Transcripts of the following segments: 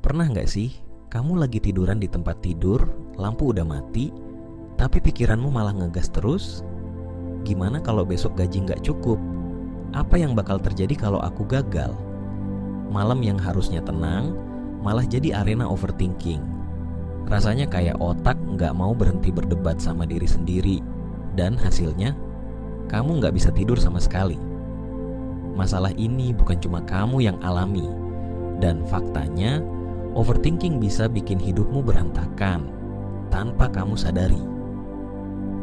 Pernah nggak sih, kamu lagi tiduran di tempat tidur, lampu udah mati, tapi pikiranmu malah ngegas terus? Gimana kalau besok gaji nggak cukup? Apa yang bakal terjadi kalau aku gagal? Malam yang harusnya tenang, malah jadi arena overthinking. Rasanya kayak otak nggak mau berhenti berdebat sama diri sendiri, dan hasilnya, kamu nggak bisa tidur sama sekali. Masalah ini bukan cuma kamu yang alami, dan faktanya, overthinking bisa bikin hidupmu berantakan tanpa kamu sadari.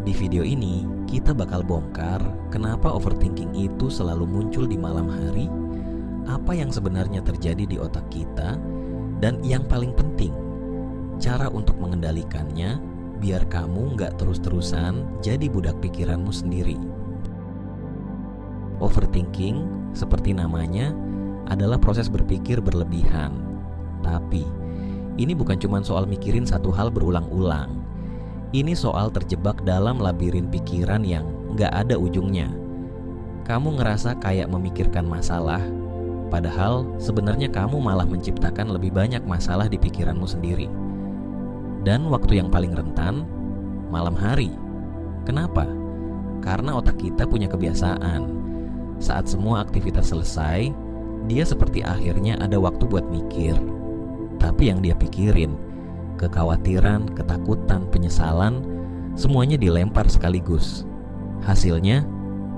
Di video ini, kita bakal bongkar kenapa overthinking itu selalu muncul di malam hari, apa yang sebenarnya terjadi di otak kita, dan yang paling penting, cara untuk mengendalikannya biar kamu nggak terus-terusan jadi budak pikiranmu sendiri. Overthinking, seperti namanya, adalah proses berpikir berlebihan. Tapi, ini bukan cuma soal mikirin satu hal berulang-ulang. Ini soal terjebak dalam labirin pikiran yang nggak ada ujungnya. Kamu ngerasa kayak memikirkan masalah, padahal sebenarnya kamu malah menciptakan lebih banyak masalah di pikiranmu sendiri. Dan waktu yang paling rentan, malam hari. Kenapa? Karena otak kita punya kebiasaan. Saat semua aktivitas selesai, dia seperti akhirnya ada waktu buat mikir. Tapi yang dia pikirin, kekhawatiran, ketakutan, penyesalan, semuanya dilempar sekaligus. Hasilnya,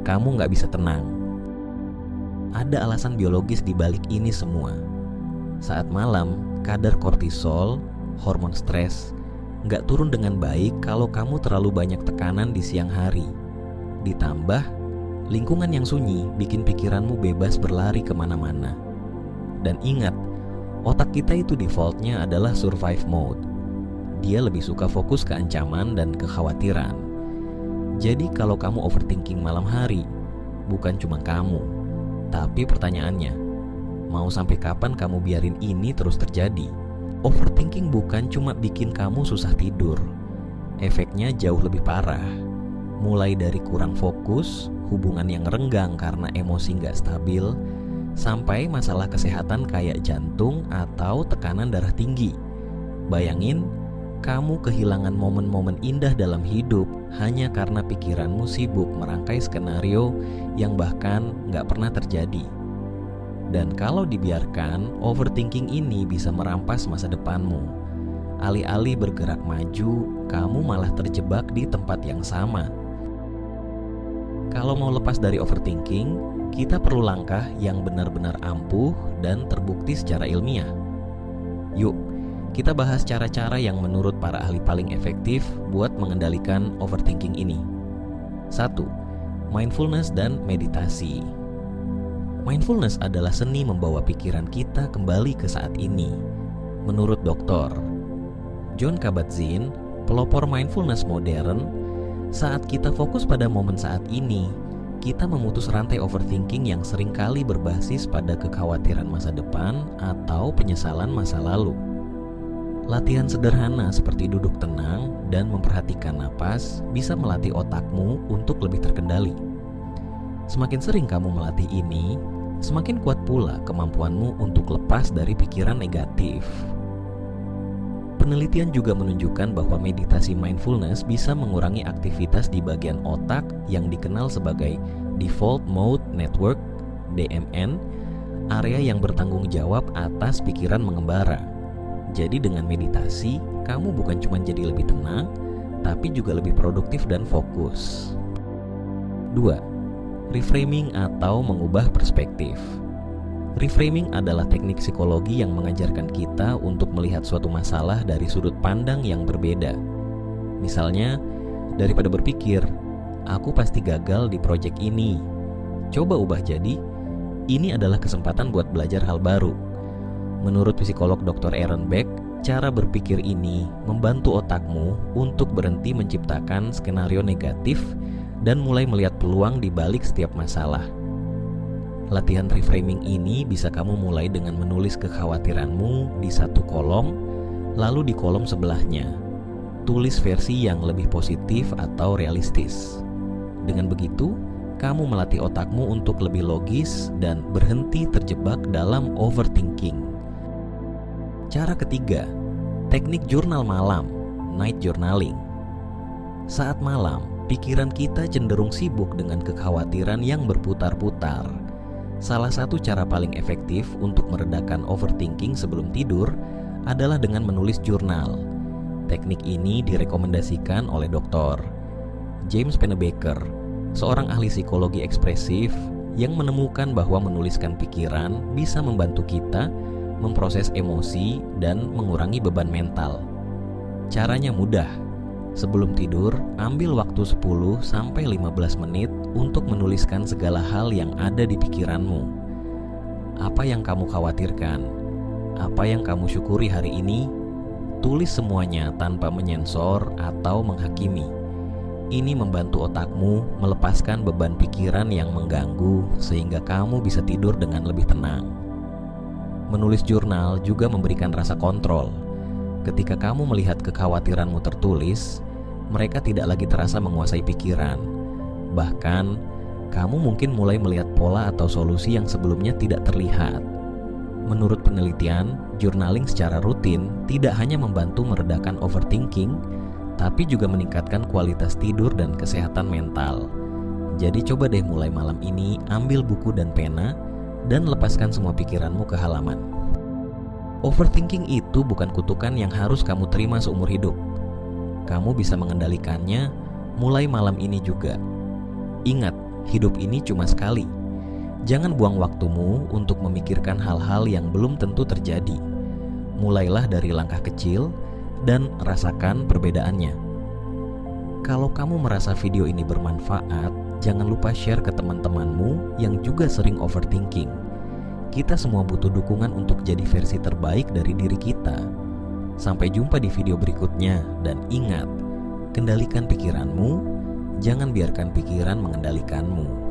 kamu gak bisa tenang. Ada alasan biologis di balik ini semua. Saat malam, kadar kortisol, hormon stres, gak turun dengan baik kalau kamu terlalu banyak tekanan di siang hari. Ditambah, lingkungan yang sunyi bikin pikiranmu bebas berlari kemana-mana. Dan ingat, otak kita itu defaultnya adalah survive mode. Dia lebih suka fokus ke ancaman dan kekhawatiran. Jadi kalau kamu overthinking malam hari, bukan cuma kamu, tapi pertanyaannya, mau sampai kapan kamu biarin ini terus terjadi? Overthinking bukan cuma bikin kamu susah tidur. Efeknya jauh lebih parah. Mulai dari kurang fokus, hubungan yang renggang karena emosi gak stabil, sampai masalah kesehatan kayak jantung atau tekanan darah tinggi. Bayangin, kamu kehilangan momen-momen indah dalam hidup hanya karena pikiranmu sibuk merangkai skenario yang bahkan gak pernah terjadi. Dan kalau dibiarkan, overthinking ini bisa merampas masa depanmu. Alih-alih bergerak maju, kamu malah terjebak di tempat yang sama. Kalau mau lepas dari overthinking, kita perlu langkah yang benar-benar ampuh dan terbukti secara ilmiah. Yuk, kita bahas cara-cara yang menurut para ahli paling efektif buat mengendalikan overthinking ini. 1. Mindfulness dan meditasi. Mindfulness adalah seni membawa pikiran kita kembali ke saat ini. Menurut Dr. Jon Kabat-Zinn, pelopor mindfulness modern, saat kita fokus pada momen saat ini, kita memutus rantai overthinking yang seringkali berbasis pada kekhawatiran masa depan atau penyesalan masa lalu. Latihan sederhana seperti duduk tenang dan memperhatikan napas bisa melatih otakmu untuk lebih terkendali. Semakin sering kamu melatih ini, semakin kuat pula kemampuanmu untuk lepas dari pikiran negatif. Penelitian juga menunjukkan bahwa meditasi mindfulness bisa mengurangi aktivitas di bagian otak yang dikenal sebagai Default Mode Network (DMN), area yang bertanggung jawab atas pikiran mengembara. Jadi dengan meditasi, kamu bukan cuma jadi lebih tenang, tapi juga lebih produktif dan fokus. 2. Reframing atau mengubah perspektif. Reframing adalah teknik psikologi yang mengajarkan kita untuk melihat suatu masalah dari sudut pandang yang berbeda. Misalnya, daripada berpikir, aku pasti gagal di proyek ini, coba ubah jadi, ini adalah kesempatan buat belajar hal baru. Menurut psikolog Dr. Aaron Beck, cara berpikir ini membantu otakmu untuk berhenti menciptakan skenario negatif dan mulai melihat peluang di balik setiap masalah. Latihan reframing ini bisa kamu mulai dengan menulis kekhawatiranmu di satu kolom, lalu di kolom sebelahnya, tulis versi yang lebih positif atau realistis. Dengan begitu, kamu melatih otakmu untuk lebih logis dan berhenti terjebak dalam overthinking. Cara ketiga, teknik jurnal malam, night journaling. Saat malam, pikiran kita cenderung sibuk dengan kekhawatiran yang berputar-putar. Salah satu cara paling efektif untuk meredakan overthinking sebelum tidur adalah dengan menulis jurnal. Teknik ini direkomendasikan oleh Dr. James Pennebaker, seorang ahli psikologi ekspresif yang menemukan bahwa menuliskan pikiran bisa membantu kita memproses emosi dan mengurangi beban mental. Caranya mudah. Sebelum tidur, ambil waktu 10-15 menit untuk menuliskan segala hal yang ada di pikiranmu. Apa yang kamu khawatirkan? Apa yang kamu syukuri hari ini? Tulis semuanya tanpa menyensor atau menghakimi. Ini membantu otakmu melepaskan beban pikiran yang mengganggu sehingga kamu bisa tidur dengan lebih tenang. Menulis jurnal juga memberikan rasa kontrol. Ketika kamu melihat kekhawatiranmu tertulis, mereka tidak lagi terasa menguasai pikiran. Bahkan, kamu mungkin mulai melihat pola atau solusi yang sebelumnya tidak terlihat. Menurut penelitian, journaling secara rutin tidak hanya membantu meredakan overthinking, tapi juga meningkatkan kualitas tidur dan kesehatan mental. Jadi coba deh mulai malam ini ambil buku dan pena dan lepaskan semua pikiranmu ke halaman. Overthinking itu bukan kutukan yang harus kamu terima seumur hidup. Kamu bisa mengendalikannya mulai malam ini juga. Ingat, hidup ini cuma sekali. Jangan buang waktumu untuk memikirkan hal-hal yang belum tentu terjadi. Mulailah dari langkah kecil dan rasakan perbedaannya. Kalau kamu merasa video ini bermanfaat, jangan lupa share ke teman-temanmu yang juga sering overthinking. Kita semua butuh dukungan untuk jadi versi terbaik dari diri kita. Sampai jumpa di video berikutnya, dan ingat, kendalikan pikiranmu, jangan biarkan pikiran mengendalikanmu.